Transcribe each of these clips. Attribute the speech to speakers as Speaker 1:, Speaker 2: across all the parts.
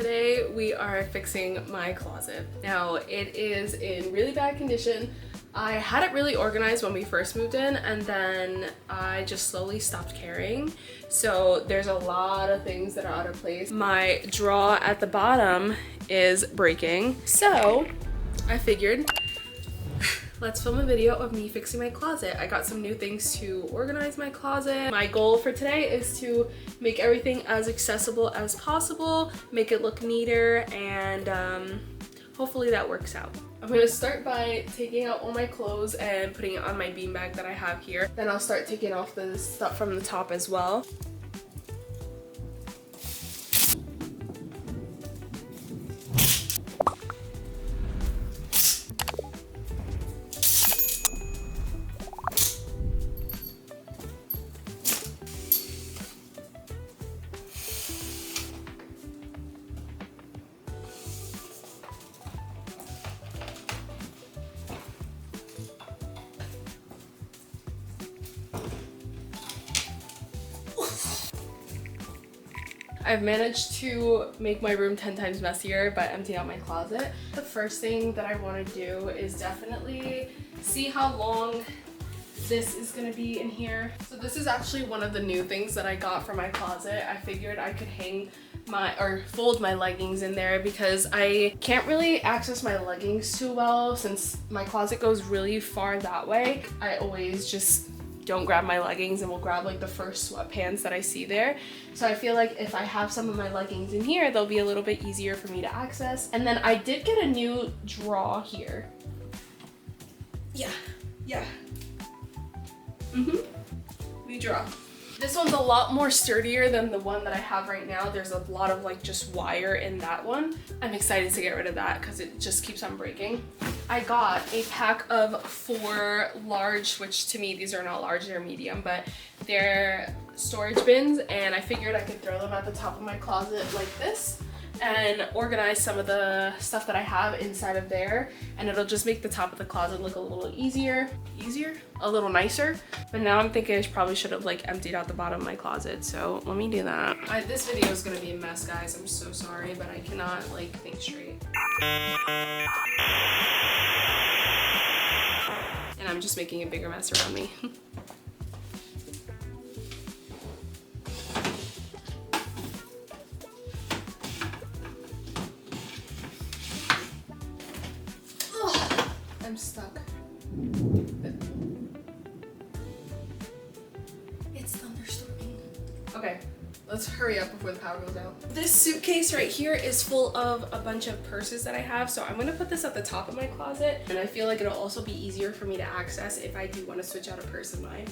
Speaker 1: today we are fixing my closet. Now it is in really bad condition. I had it really organized when we first moved in, and then I just slowly stopped caring. So there's a lot of things that are out of place. My drawer at the bottom is breaking. So I figured, let's film a video of me fixing my closet. I got some new things to organize my closet. My goal for today is to make everything as accessible as possible, make it look neater, and hopefully that works out. I'm gonna start by taking out all my clothes and putting it on my beanbag that I have here. Then I'll start taking off the stuff from the top as well. I've managed to make my room 10 times messier by emptying out my closet. The first thing that I want to do is definitely see how long this is going to be in here. So this is actually one of the new things that I got for my closet. I figured I could fold my leggings in there because I can't really access my leggings too well since my closet goes really far that way. I always just don't grab my leggings and will grab like the first sweatpants that I see there. So I feel like if I have some of my leggings in here, they'll be a little bit easier for me to access. And then I did get a new drawer here. Yeah. New drawer. This one's a lot more sturdier than the one that I have right now. There's a lot of like just wire in that one. I'm excited to get rid of that because it just keeps on breaking. I got a pack of 4 large, which to me these are not large, they're medium, but they're storage bins, and I figured I could throw them at the top of my closet like this and organize some of the stuff that I have inside of there, and it'll just make the top of the closet look a little a little nicer. But now I'm thinking I probably should have like emptied out the bottom of my closet, so let me do that. This video is gonna be a mess, guys. I'm so sorry, but I cannot like think straight. And I'm just making a bigger mess around me. I'm stuck. It's thunderstorming. Okay, let's hurry up before the power goes out. This suitcase right here is full of a bunch of purses that I have, so I'm gonna put this at the top of my closet, and I feel like it'll also be easier for me to access if I do want to switch out a purse of mine.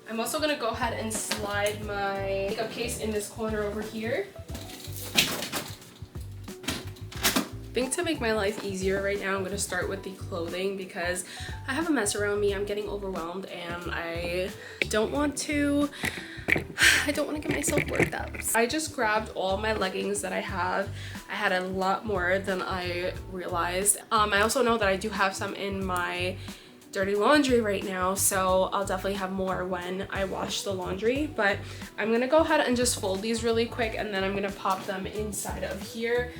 Speaker 1: I'm also gonna go ahead and slide my makeup case in this corner over here. I think to make my life easier right now, I'm going to start with the clothing because I have a mess around me. I'm getting overwhelmed and I don't want to get myself worked up. I just grabbed all my leggings that I have. I had a lot more than I realized. I also know that I do have some in my dirty laundry right now, so I'll definitely have more when I wash the laundry. But I'm going to go ahead and just fold these really quick, and then I'm going to pop them inside of here.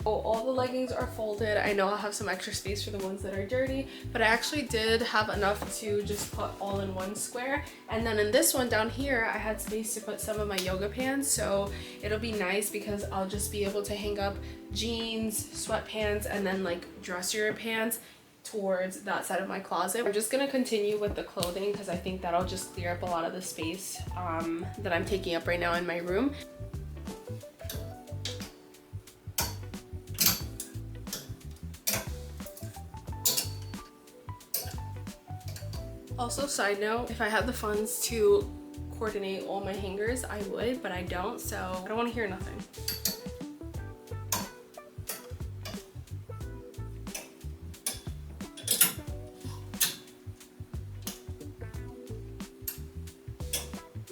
Speaker 1: Oh, all the leggings are folded. I know I'll have some extra space for the ones that are dirty, but I actually did have enough to just put all in one square. And then in this one down here, I had space to put some of my yoga pants, so it'll be nice because I'll just be able to hang up jeans, sweatpants, and then like dressier pants towards that side of my closet. I'm just gonna continue with the clothing because I think that'll just clear up a lot of the space that I'm taking up right now in my room. Also, side note, if I had the funds to coordinate all my hangers, I would, but I don't, so I don't want to hear nothing.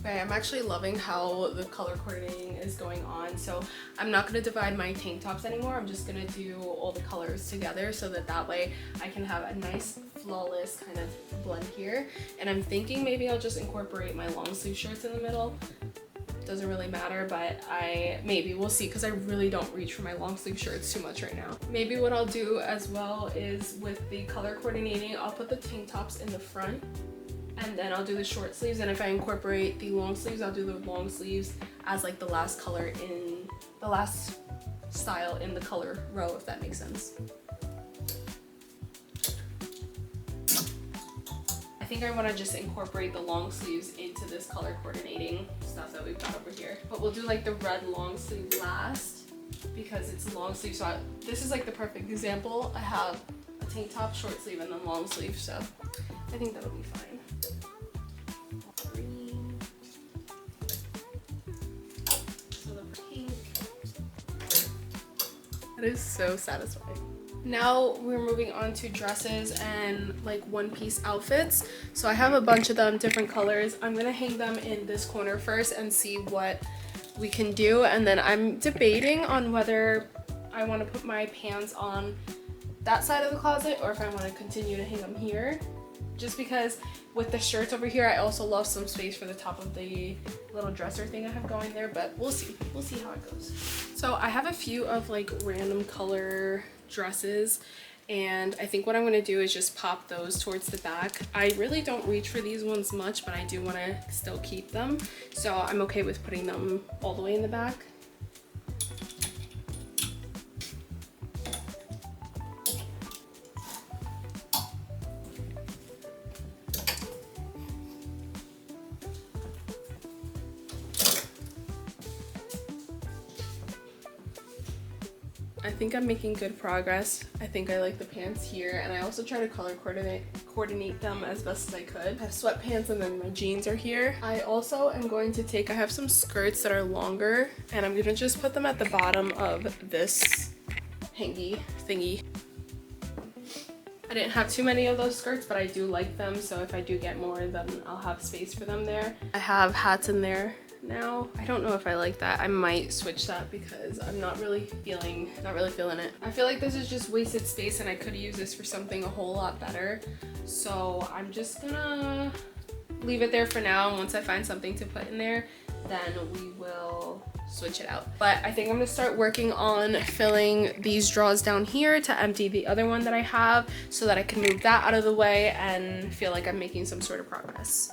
Speaker 1: Okay, I'm actually loving how the color coordinating is going on. So I'm not going to divide my tank tops anymore. I'm just going to do all the colors together so that way I can have a nice flawless kind of blend here. And I'm thinking maybe I'll just incorporate my long sleeve shirts in the middle. Doesn't really matter, but we'll see, because I really don't reach for my long sleeve shirts too much right now. Maybe what I'll do as well is with the color coordinating, I'll put the tank tops in the front and then I'll do the short sleeves, and if I incorporate the long sleeves, I'll do the long sleeves as like the last color in the last style in the color row, if that makes sense. I think I want to just incorporate the long sleeves into this color coordinating stuff that we've got over here. But we'll do like the red long sleeve last because it's a long sleeve. So this is like the perfect example. I have a tank top, short sleeve, and then long sleeve. So I think that'll be fine. Green. So the pink. That is so satisfying. Now we're moving on to dresses and like one-piece outfits. So I have a bunch of them, different colors. I'm gonna hang them in this corner first and see what we can do. And then I'm debating on whether I want to put my pants on that side of the closet or if I want to continue to hang them here. Just because with the shirts over here, I also lost some space for the top of the little dresser thing I have going there, but we'll see. We'll see how it goes. So I have a few of like random color dresses, and I think what I'm going to do is just pop those towards the back. I really don't reach for these ones much, but I do want to still keep them, so I'm okay with putting them all the way in the back. I think I'm making good progress. I think I like the pants here, and I also try to color coordinate them as best as I could. I have sweatpants and then my jeans are here. I also am going to I have some skirts that are longer, and I'm gonna just put them at the bottom of this hangy thingy. I didn't have too many of those skirts, but I do like them, so if I do get more, then I'll have space for them there. I have hats in there now. I don't know if I like that. I might switch that because I'm not really feeling it. I feel like this is just wasted space and I could use this for something a whole lot better. So I'm just gonna leave it there for now, and once I find something to put in there, then we will switch it out. But I think I'm gonna start working on filling these drawers down here to empty the other one that I have so that I can move that out of the way and feel like I'm making some sort of progress.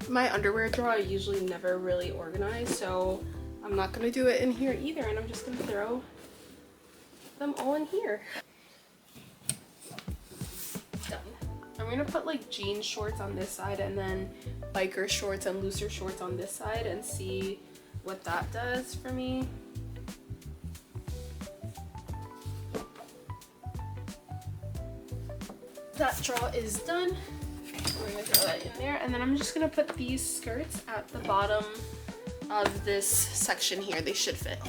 Speaker 1: My underwear drawer I usually never really organize, so I'm not gonna do it in here either, and I'm just gonna throw them all in here. Done. I'm gonna put like jean shorts on this side and then biker shorts and looser shorts on this side and see what that does for me. That drawer is done. We're gonna throw that in there, and then I'm just gonna put these skirts at the bottom of this section here. They should fit.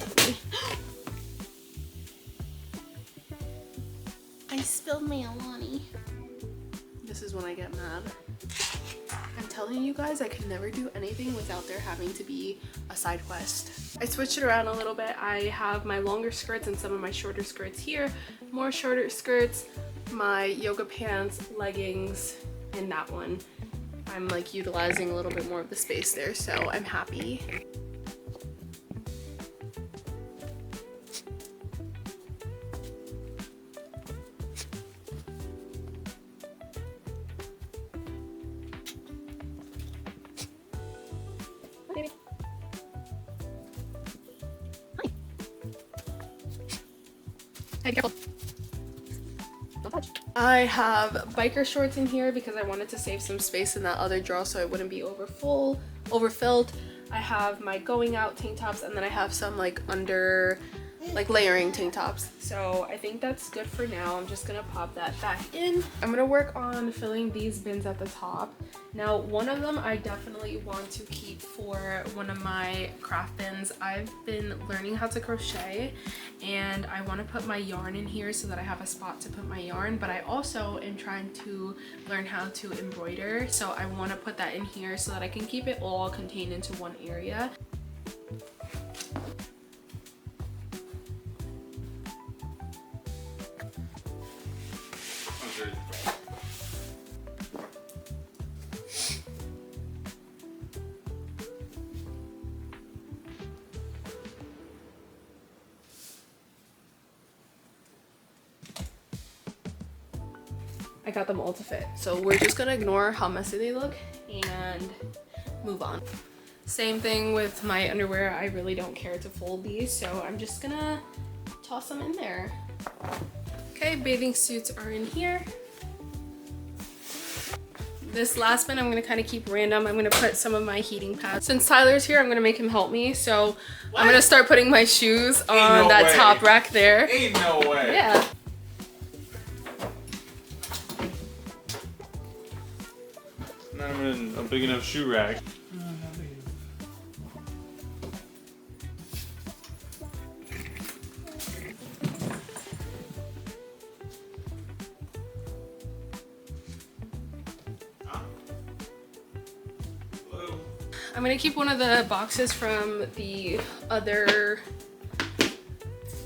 Speaker 1: I spilled my Alani. This is when I get mad. I'm telling you guys, I can never do anything without there having to be a side quest. I switched it around a little bit. I have my longer skirts and some of my shorter skirts here, more shorter skirts, my yoga pants, leggings, and that one. I'm like utilizing a little bit more of the space there, so I'm happy. baby. Hi. Hey, be careful. Don't touch. I have biker shorts in here because I wanted to save some space in that other drawer so it wouldn't be overfilled. I have my going out tank tops, and then I have some like under like layering tank tops. So I think that's good for now. I'm just gonna pop that back in. I'm gonna work on filling these bins at the top. Now, one of them I definitely want to keep for one of my craft bins. I've been learning how to crochet, and I want to put my yarn in here so that I have a spot to put my yarn, but I also am trying to learn how to embroider, so I want to put that in here so that I can keep it all contained into one area. I got them all to fit. So we're just gonna ignore how messy they look and move on. Same thing with my underwear. I really don't care to fold these, so I'm just gonna toss them in there. Okay, bathing suits are in here. This last bin I'm gonna kind of keep random. I'm gonna put some of my heating pads. Since Tyler's here, I'm gonna make him help me. So what? I'm gonna start putting my shoes on that top rack there.
Speaker 2: Ain't no way.
Speaker 1: Yeah.
Speaker 2: Not even a big enough shoe rack.
Speaker 1: I'm gonna keep one of the boxes from the other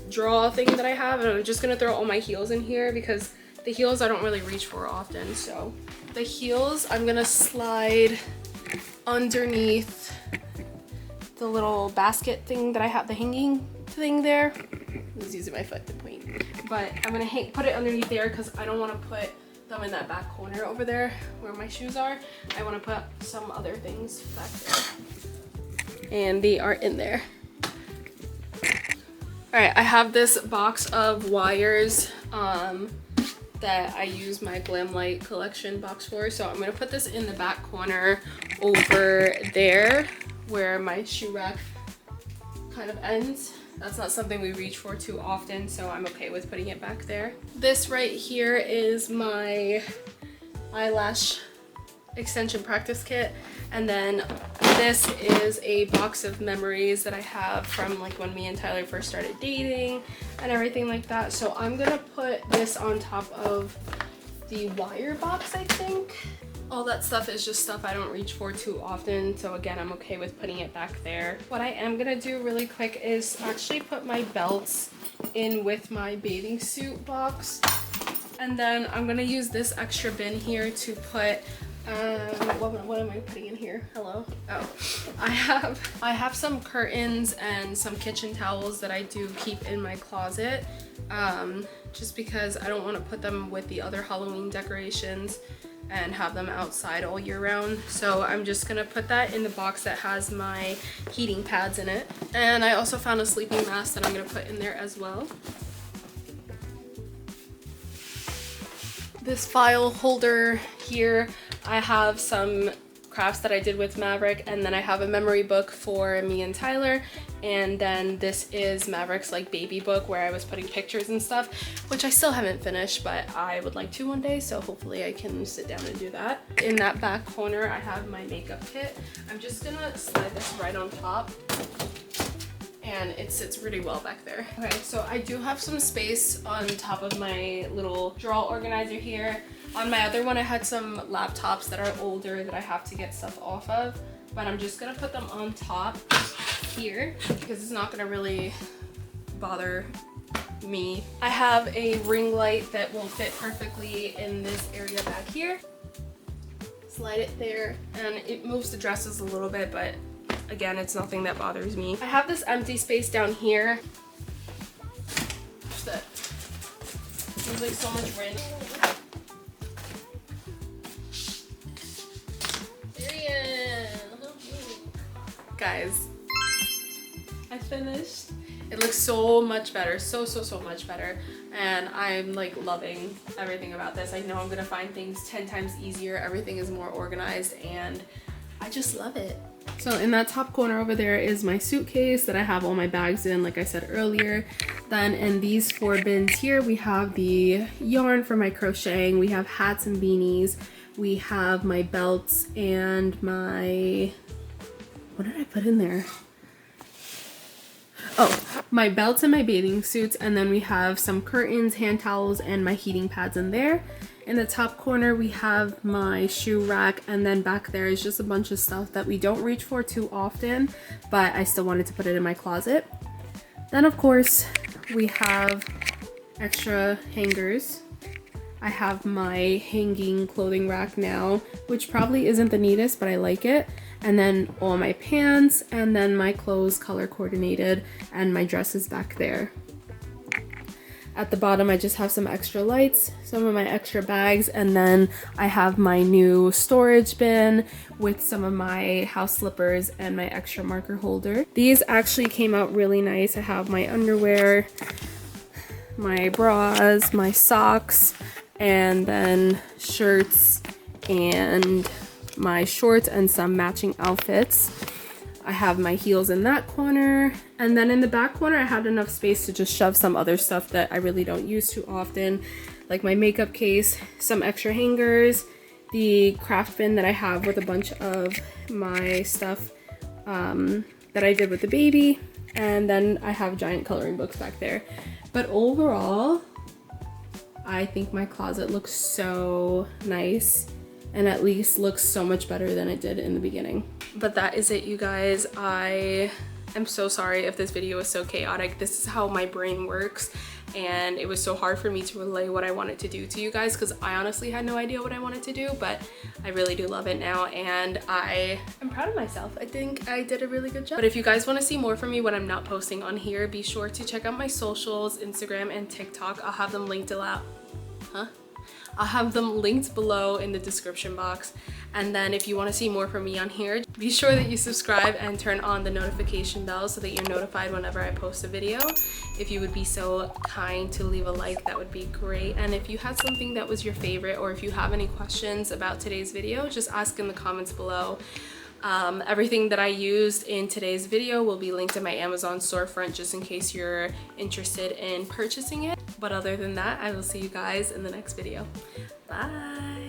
Speaker 1: drawer thing that I have, and I'm just gonna throw all my heels in here because the heels I don't really reach for often. So the heels I'm gonna slide underneath the little basket thing that I have, the hanging thing there. I was using my foot to point, but I'm gonna put it underneath there because I don't want to put them in that back corner over there where my shoes are. I want to put some other things back there, and they are in there. All right, I have this box of wires that I use my Glam Light collection box for, so I'm gonna put this in the back corner over there where my shoe rack kind of ends. That's not something we reach for too often, so I'm okay with putting it back there. This right here is my eyelash extension practice kit, and then this is a box of memories that I have from like when me and Tyler first started dating and everything like that. So I'm gonna put this on top of the wire box, I think. All that stuff is just stuff I don't reach for too often, so again, I'm okay with putting it back there. What I am gonna do really quick is actually put my belts in with my bathing suit box, and then I'm gonna use this extra bin here to put what am I putting in here? Hello? Oh, I have some curtains and some kitchen towels that I do keep in my closet, just because I don't want to put them with the other Halloween decorations and have them outside all year round. So I'm just gonna put that in the box that has my heating pads in it. And I also found a sleeping mask that I'm gonna put in there as well. This file holder here, I have some crafts that I did with Maverick, and then I have a memory book for me and Tyler, and then this is Maverick's like baby book where I was putting pictures and stuff, which I still haven't finished, but I would like to one day, so hopefully I can sit down and do that. In that back corner I have my makeup kit. I'm just gonna slide this right on top, and it sits really well back there. Okay, so I do have some space on top of my little drawer organizer here. On my other one I had some laptops that are older that I have to get stuff off of, but I'm just gonna put them on top here because it's not gonna really bother me. I have a ring light that will fit perfectly in this area back here. Slide it there, and it moves the dresses a little bit, but again, it's nothing that bothers me. I have this empty space down here. That there's like so much rent. Guys, I finished. It looks so much better, so much better, and I'm like loving everything about this. I know I'm gonna find things 10 times easier. Everything is more organized and I just love it. So in that top corner over there is my suitcase that I have all my bags in, like I said earlier. Then in these 4 bins here, we have the yarn for my crocheting, we have hats and beanies, we have my belts and my, what did I put in there? Oh, my belts and my bathing suits, and then we have some curtains, hand towels, and my heating pads in there. In the top corner, we have my shoe rack, and then back there is just a bunch of stuff that we don't reach for too often, but I still wanted to put it in my closet. Then, of course, we have extra hangers. I have my hanging clothing rack now, which probably isn't the neatest, but I like it. And then all my pants, and then my clothes color coordinated, and my dresses back there. At the bottom, I just have some extra lights, some of my extra bags, and then I have my new storage bin with some of my house slippers and my extra marker holder. These actually came out really nice. I have my underwear, my bras, my socks, and then shirts and my shorts and some matching outfits. I have my heels in that corner, and then in the back corner I had enough space to just shove some other stuff that I really don't use too often, like my makeup case, some extra hangers, the craft bin that I have with a bunch of my stuff that I did with the baby, and then I have giant coloring books back there. But overall, I think my closet looks so nice, and at least looks so much better than it did in the beginning. But that is it, you guys. I am so sorry if this video was so chaotic. This is how my brain works, and it was so hard for me to relay what I wanted to do to you guys because I honestly had no idea what I wanted to do, but I really do love it now, and I am proud of myself. I think I did a really good job. But if you guys want to see more from me when I'm not posting on here, be sure to check out my socials, Instagram and TikTok. I'll have them linked I'll have them linked below in the description box. And then if you want to see more from me on here, be sure that you subscribe and turn on the notification bell so that you're notified whenever I post a video. If you would be so kind to leave a like, that would be great. And if you had something that was your favorite, or if you have any questions about today's video, just ask in the comments below. Everything that I used in today's video will be linked in my Amazon storefront just in case you're interested in purchasing it. But other than that, I will see you guys in the next video. Bye!